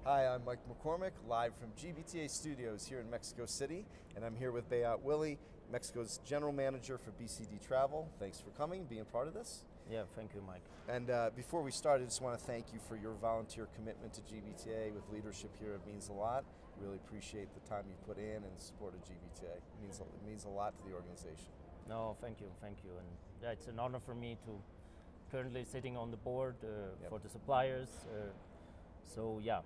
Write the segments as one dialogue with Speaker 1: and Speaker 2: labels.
Speaker 1: Hi, I'm Mike McCormick, live from GBTA Studios here in Mexico City, and I'm here with Wille, Mexico's General Manager for BCD Travel. Thanks for coming, being part of this.
Speaker 2: Yeah, thank you, Mike.
Speaker 1: And before we start, I just want to thank you for your volunteer commitment to GBTA with leadership here. It means a lot. Really appreciate the time you put in support of GBTA. It means a lot to the organization.
Speaker 2: No, thank you. And yeah, it's an honor for me to currently sitting on the board for the suppliers. So yeah,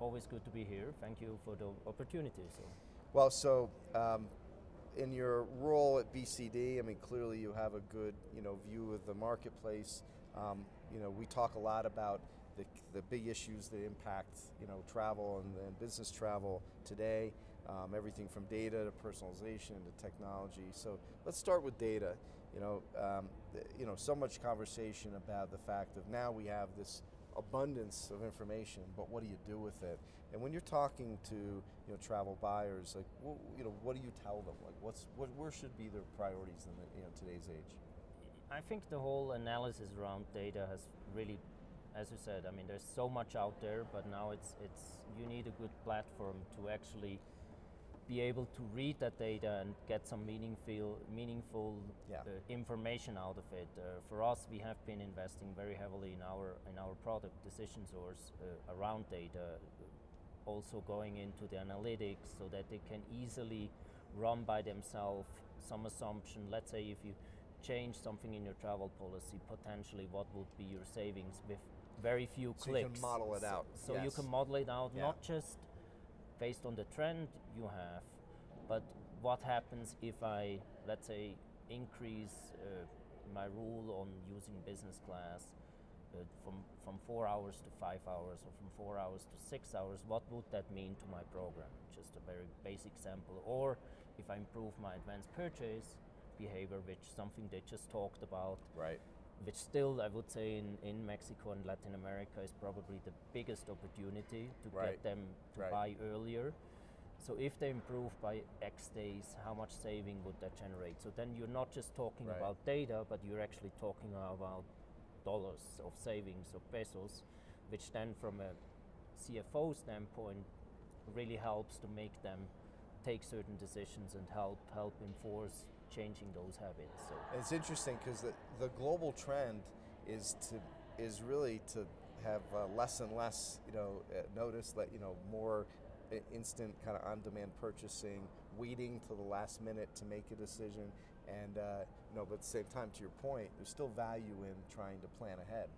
Speaker 2: always good to be here. Thank you for the opportunity.
Speaker 1: Well, in your role at BCD, I mean, clearly you have a good, view of the marketplace. We talk a lot about the big issues that impact, travel and business travel today. Everything from data to personalization to technology. So let's start with data. So much conversation about the fact of now we have this abundance of information, but what do you do with it? And when you're talking to travel buyers, like what do you tell them? Like where should be their priorities in today's age?
Speaker 2: I think the whole analysis around data has really, as you said, I mean, there's so much out there, but now it's you need a good platform to actually be able to read that data and get some meaningful information out of it. For us, we have been investing very heavily in our product decision source around data, also going into the analytics so that they can easily run by themselves some assumption. Let's say if you change something in your travel policy, potentially what would be your savings with very few clicks.
Speaker 1: So you can model it out.
Speaker 2: So
Speaker 1: yes.
Speaker 2: You can model it out,
Speaker 1: yeah.
Speaker 2: Not just based on the trend you have, but what happens if I, let's say, increase my rule on using business class from 4 hours to 5 hours or from 4 hours to 6 hours, what would that mean to my program? Just a very basic example. Or if I improve my advanced purchase behavior, which is something they just talked about,
Speaker 1: right.
Speaker 2: Which still, I would say, in Mexico and Latin America is probably the biggest opportunity to get them to buy earlier. So if they improve by X days, how much saving would that generate? So then you're not just talking about data, but you're actually talking about dollars of savings or pesos, which then from a CFO standpoint really helps to make them take certain decisions and help enforce changing those habits. So
Speaker 1: it's interesting because the global trend is really to have less and less, notice that more instant kind of on-demand purchasing, waiting till the last minute to make a decision, and but at the same time, to your point, there's still value in trying to plan ahead.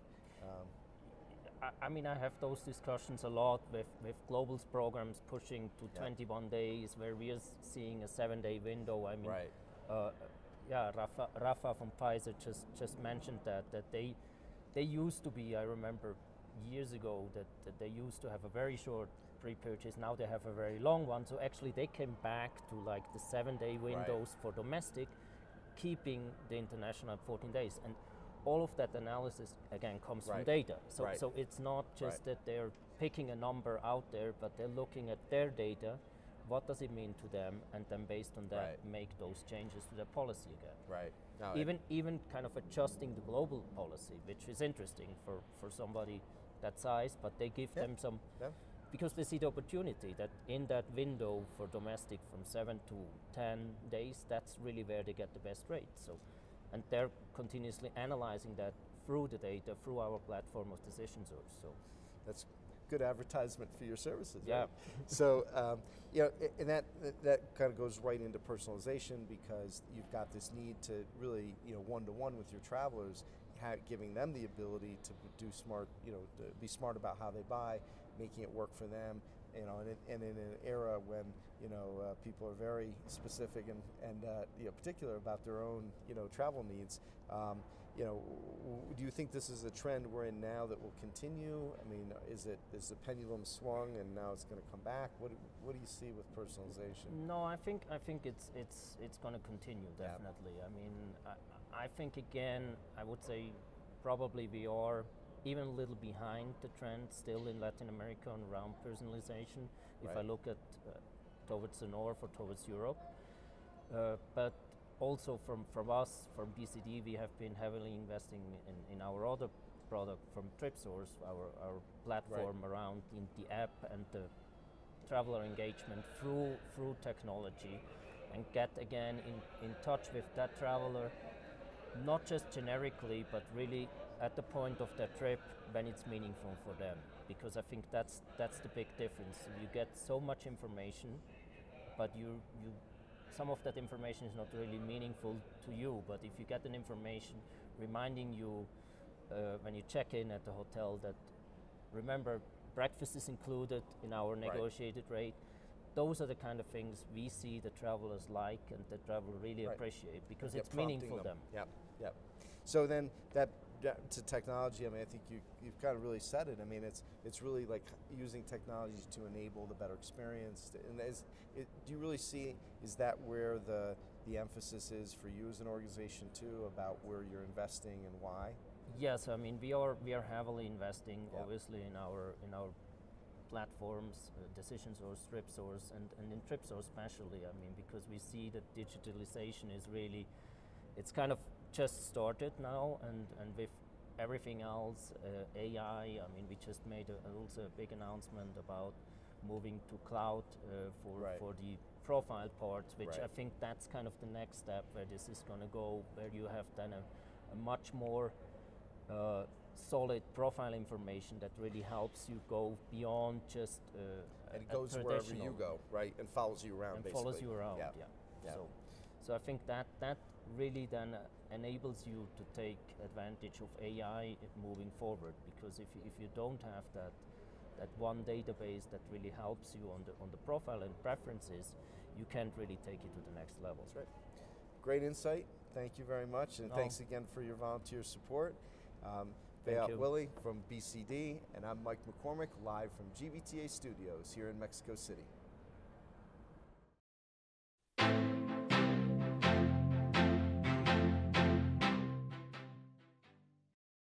Speaker 2: I mean, I have those discussions a lot with Global's programs pushing to 21 days, where we are seeing a 7-day window. I mean, Rafa from Pfizer just mentioned that they used to be, I remember years ago that they used to have a very short pre-purchase. Now they have a very long one. So actually they came back to like the 7-day windows for domestic, keeping the international at 14 days. And all of that analysis, again, comes from data. So it's not just that they're picking a number out there, but they're looking at their data. What does it mean to them? And then based on that, make those changes to their policy again.
Speaker 1: Right. No,
Speaker 2: even kind of adjusting the global policy, which is interesting for somebody that size, but they give them some, because they see the opportunity that in that window for domestic from 7 to 10 days, that's really where they get the best rate. So, and they're continuously analyzing that through the data, through our platform of decision source. So
Speaker 1: that's good advertisement for your services.
Speaker 2: Yeah.
Speaker 1: Right? So, and that kind of goes right into personalization, because you've got this need to really, one-to-one with your travelers, giving them the ability to do smart, to be smart about how they buy, making it work for them. And in an era when people are very specific and particular about their own travel needs, do you think this is a trend we're in now that will continue? I mean, is the pendulum swung and now it's going to come back? What do you see with personalization?
Speaker 2: No, I think it's going to continue, definitely. Yeah. I mean, I think again, I would say probably we are even a little behind the trend still in Latin America on around personalization, if I look at towards the north or towards Europe. But also from us, from BCD, we have been heavily investing in our other product from TripSource, our platform around in the app and the traveler engagement through technology, and get again in touch with that traveler, not just generically, but really at the point of their trip when it's meaningful for them. Because I think that's the big difference. You get so much information, but some of that information is not really meaningful to you. But if you get an information reminding you when you check in at the hotel that, remember, breakfast is included in our negotiated rate, those are the kind of things we see the travelers like and the traveler really appreciate, because it's meaningful to them.
Speaker 1: Yep, yep. So then that to technology, I mean, I think you've kind of really said it. I mean, it's really like using technology to enable the better experience. And do you really see, is that where the emphasis is for you as an organization too, about where you're investing and why?
Speaker 2: Yes, I mean, we are heavily investing, obviously, in our platforms, Decision Source, TripSource, and in TripSource especially. I mean, because we see that digitalization is really, it's kind of just started now, and with everything else, AI. I mean, we just made also a big announcement about moving to cloud for the profile parts, which I think that's kind of the next step where this is going to go, where you have then a much more solid profile information that really helps you go beyond just
Speaker 1: and it goes wherever you go, right, and follows you around,
Speaker 2: and
Speaker 1: basically.
Speaker 2: follows you around, yeah. So I think that really then enables you to take advantage of AI moving forward, because if you don't have that one database that really helps you on the profile and preferences, you can't really take it to the next level.
Speaker 1: That's right. Great insight. Thank you very much, and thanks again for your volunteer support. Wille from BCD, and I'm Mike McCormick, live from GBTA Studios here in Mexico City.